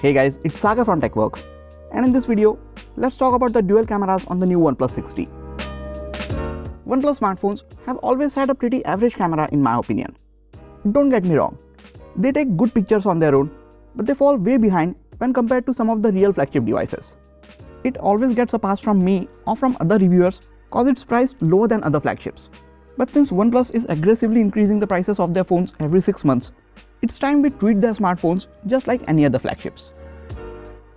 Hey guys, it's Sagar from TechWorks, and in this video, let's talk about the dual cameras on the new OnePlus 6T. OnePlus smartphones have always had a pretty average camera in my opinion. Don't get me wrong, they take good pictures on their own, but they fall way behind when compared to some of the real flagship devices. It always gets a pass from me or from other reviewers cause it's priced lower than other flagships. But since OnePlus is aggressively increasing the prices of their phones every 6 months, it's time we treat their smartphones just like any other flagships.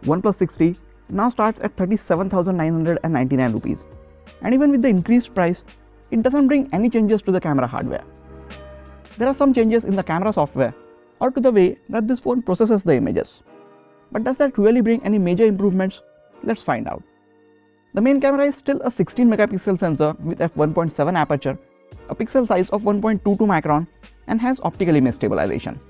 OnePlus 6T now starts at 37,999 rupees, and even with the increased price, it doesn't bring any changes to the camera hardware. There are some changes in the camera software or to the way that this phone processes the images. But does that really bring any major improvements? Let's find out. The main camera is still a 16 megapixel sensor with f1.7 aperture, a pixel size of 1.22 micron, and has optical image stabilization.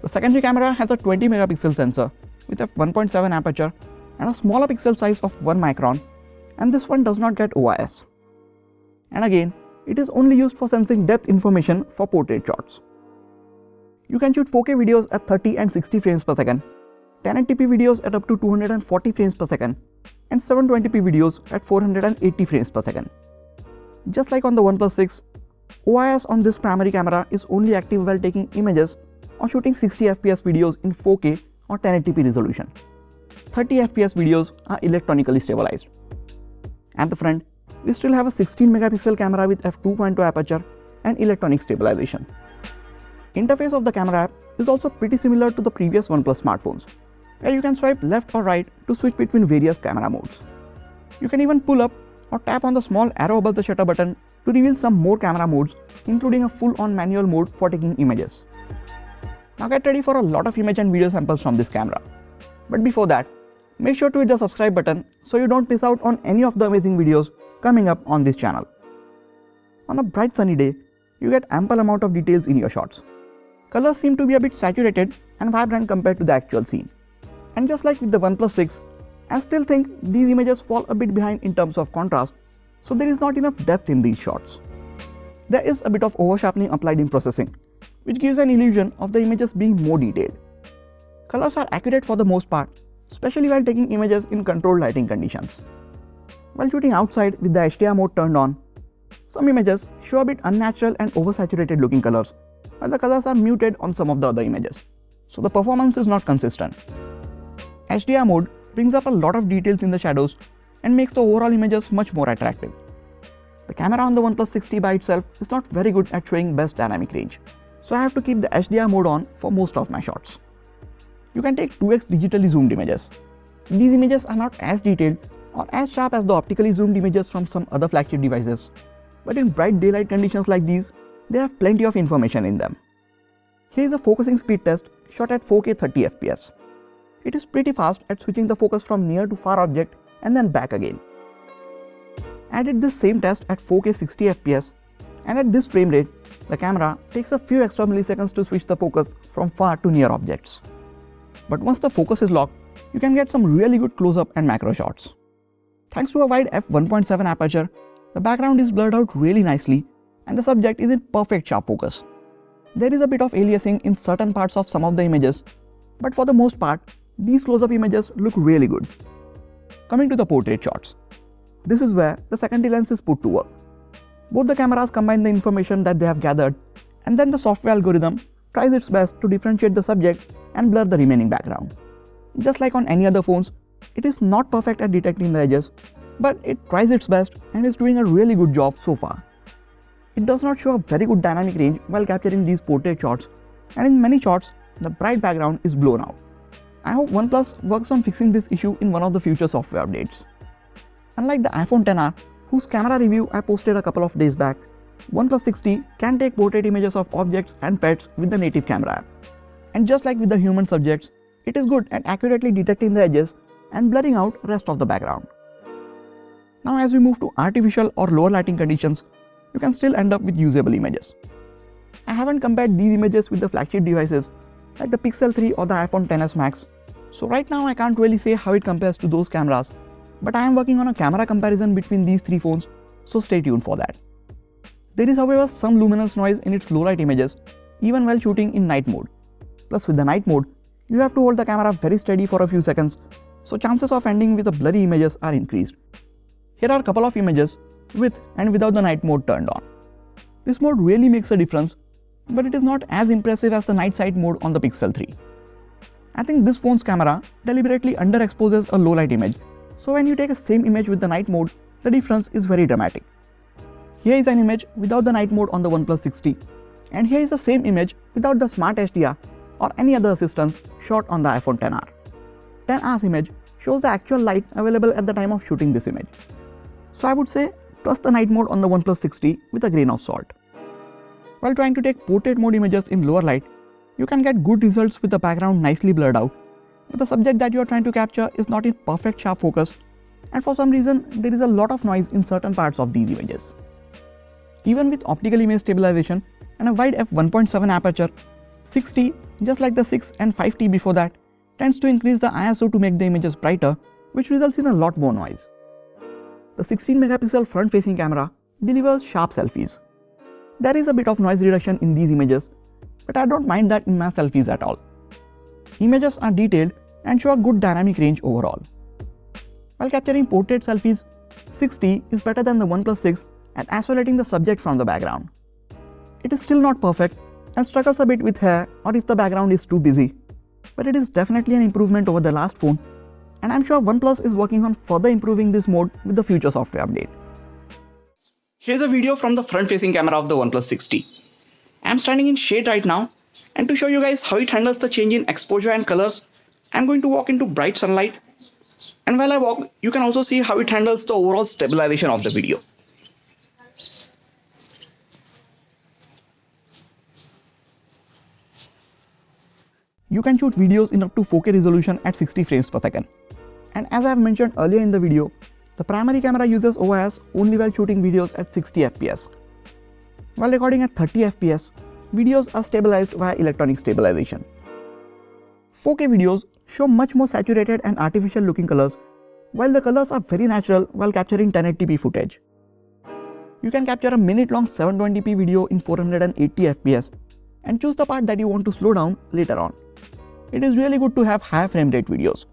The secondary camera has a 20 megapixel sensor with f1.7 aperture and a smaller pixel size of 1 micron, and this one does not get OIS. And again, it is only used for sensing depth information for portrait shots. You can shoot 4K videos at 30 and 60 frames per second, 1080p videos at up to 240 frames per second, and 720p videos at 480 frames per second. Just like on the OnePlus 6, OIS on this primary camera is only active while taking images or shooting 60 fps videos in 4K or 1080p resolution. 30 fps videos are electronically stabilized. At the front, we still have a 16 megapixel camera with f2.2 aperture and electronic stabilization. Interface of the camera app is also pretty similar to the previous OnePlus smartphones, where you can swipe left or right to switch between various camera modes. You can even pull up or tap on the small arrow above the shutter button to reveal some more camera modes, including a full-on manual mode for taking images. Now get ready for a lot of image and video samples from this camera. But before that, make sure to hit the subscribe button so you don't miss out on any of the amazing videos coming up on this channel. On a bright sunny day, you get ample amount of details in your shots. Colors seem to be a bit saturated and vibrant compared to the actual scene. And just like with the OnePlus 6, I still think these images fall a bit behind in terms of contrast, so there is not enough depth in these shots. There is a bit of over-sharpening applied in processing, which gives an illusion of the images being more detailed. Colors are accurate for the most part, especially while taking images in controlled lighting conditions. While shooting outside with the HDR mode turned on, some images show a bit unnatural and oversaturated looking colors, while the colors are muted on some of the other images, so the performance is not consistent. HDR mode brings up a lot of details in the shadows and makes the overall images much more attractive. The camera on the OnePlus 6T by itself is not very good at showing best dynamic range, so I have to keep the HDR mode on for most of my shots. You can take 2x digitally zoomed images. These images are not as detailed or as sharp as the optically zoomed images from some other flagship devices, but in bright daylight conditions like these, they have plenty of information in them. Here is a focusing speed test shot at 4K 30 fps. It is pretty fast at switching the focus from near to far object and then back again. I did this same test at 4K 60 fps, and at this frame rate, the camera takes a few extra milliseconds to switch the focus from far to near objects. But once the focus is locked, you can get some really good close-up and macro shots. Thanks to a wide f1.7 aperture, the background is blurred out really nicely and the subject is in perfect sharp focus. There is a bit of aliasing in certain parts of some of the images, but for the most part, these close-up images look really good. Coming to the portrait shots, this is where the secondary lens is put to work. Both the cameras combine the information that they have gathered, and then the software algorithm tries its best to differentiate the subject and blur the remaining background. Just like on any other phones, it is not perfect at detecting the edges, but it tries its best and is doing a really good job so far. It does not show a very good dynamic range while capturing these portrait shots, and in many shots, the bright background is blown out. I hope OnePlus works on fixing this issue in one of the future software updates. Unlike the iPhone XR, whose camera review I posted a couple of days back, OnePlus 6T can take portrait images of objects and pets with the native camera app. And just like with the human subjects, it is good at accurately detecting the edges and blurring out rest of the background. Now as we move to artificial or lower lighting conditions, you can still end up with usable images. I haven't compared these images with the flagship devices like the Pixel 3 or the iPhone XS Max, so right now I can't really say how it compares to those cameras, but I am working on a camera comparison between these three phones, so stay tuned for that. There is however some luminous noise in its low light images, even while shooting in night mode. Plus with the night mode, you have to hold the camera very steady for a few seconds, so chances of ending with a blurry images are increased. Here are a couple of images with and without the night mode turned on. This mode really makes a difference, but it is not as impressive as the night sight mode on the Pixel 3. I think this phone's camera deliberately underexposes a low light image, so when you take the same image with the night mode, the difference is very dramatic. Here is an image without the night mode on the OnePlus 6T, and here is the same image without the Smart HDR or any other assistance shot on the iPhone XR. 10R's image shows the actual light available at the time of shooting this image. So I would say trust the night mode on the OnePlus 6T with a grain of salt. While trying to take portrait mode images in lower light, you can get good results with the background nicely blurred out, but the subject that you are trying to capture is not in perfect sharp focus, and for some reason there is a lot of noise in certain parts of these images. Even with optical image stabilization and a wide f1.7 aperture, 6T, just like the 6 and 5T before that, tends to increase the ISO to make the images brighter, which results in a lot more noise. The 16 megapixel front-facing camera delivers sharp selfies. There is a bit of noise reduction in these images, but I don't mind that in my selfies at all. Images are detailed and show a good dynamic range overall. While capturing portrait selfies, 6T is better than the OnePlus 6 at isolating the subject from the background. It is still not perfect and struggles a bit with hair or if the background is too busy, but it is definitely an improvement over the last phone, and I'm sure OnePlus is working on further improving this mode with the future software update. Here's a video from the front-facing camera of the OnePlus 6T. I'm standing in shade right now, and to show you guys how it handles the change in exposure and colors, I'm going to walk into bright sunlight, and while I walk, you can also see how it handles the overall stabilization of the video. You can shoot videos in up to 4K resolution at 60 frames per second. And as I have mentioned earlier in the video, the primary camera uses OIS only while shooting videos at 60 fps. While recording at 30 fps, videos are stabilized via electronic stabilization. 4K videos show much more saturated and artificial looking colors, while the colors are very natural while capturing 1080p footage. You can capture a minute-long 720p video in 480 fps and choose the part that you want to slow down later on. It is really good to have high frame rate videos,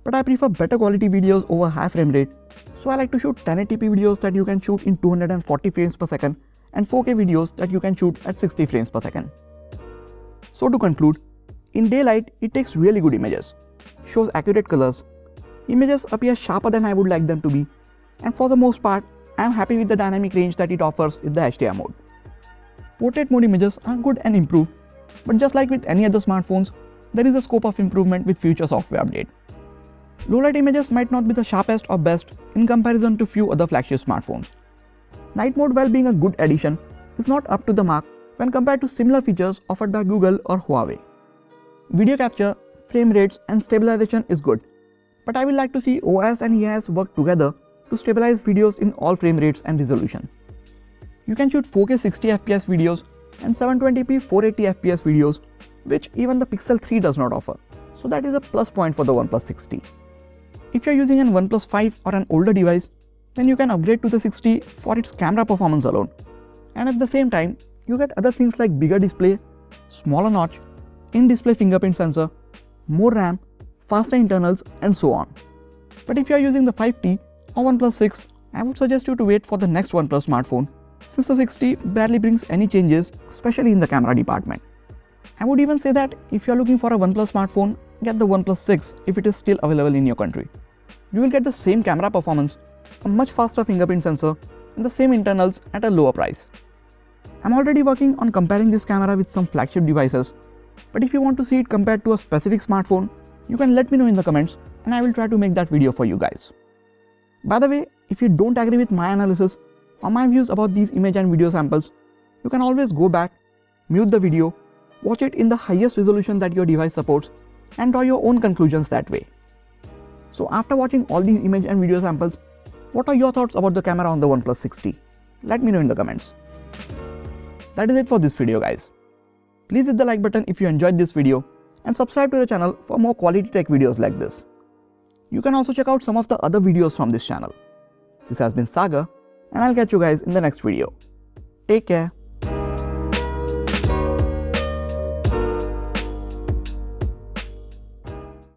but I prefer better quality videos over high frame rate, so I like to shoot 1080p videos that you can shoot in 240 frames per second and 4K videos that you can shoot at 60 frames per second. So to conclude, in daylight it takes really good images, shows accurate colors, images appear sharper than I would like them to be, and for the most part I am happy with the dynamic range that it offers with the HDR mode. Portrait mode images are good and improved, but just like with any other smartphones, there is a scope of improvement with future software update. Low-light images might not be the sharpest or best in comparison to few other flagship smartphones. Night mode, while being a good addition, is not up to the mark when compared to similar features offered by Google or Huawei. Video capture, frame rates and stabilization is good, but I would like to see OIS and EIS work together to stabilize videos in all frame rates and resolution. You can shoot 4K 60 fps videos and 720p 480 fps videos, which even the Pixel 3 does not offer, so that is a plus point for the OnePlus 6T. If you are using an OnePlus 5 or an older device, then you can upgrade to the 6T for its camera performance alone, and at the same time, you get other things like bigger display, smaller notch, in-display fingerprint sensor, more RAM, faster internals and so on. But if you are using the 5T or OnePlus 6, I would suggest you to wait for the next OnePlus smartphone, since the 6T barely brings any changes, especially in the camera department. I would even say that if you are looking for a OnePlus smartphone, get the OnePlus 6 if it is still available in your country. You will get the same camera performance, a much faster fingerprint sensor and the same internals at a lower price. I'm already working on comparing this camera with some flagship devices, but if you want to see it compared to a specific smartphone, you can let me know in the comments and I will try to make that video for you guys. By the way, if you don't agree with my analysis or my views about these image and video samples, you can always go back, mute the video, watch it in the highest resolution that your device supports and draw your own conclusions that way. So after watching all these image and video samples, what are your thoughts about the camera on the OnePlus 6T? Let me know in the comments. That is it for this video guys. Please hit the like button if you enjoyed this video and subscribe to the channel for more quality tech videos like this. You can also check out some of the other videos from this channel. This has been Sagar and I'll catch you guys in the next video. Take care.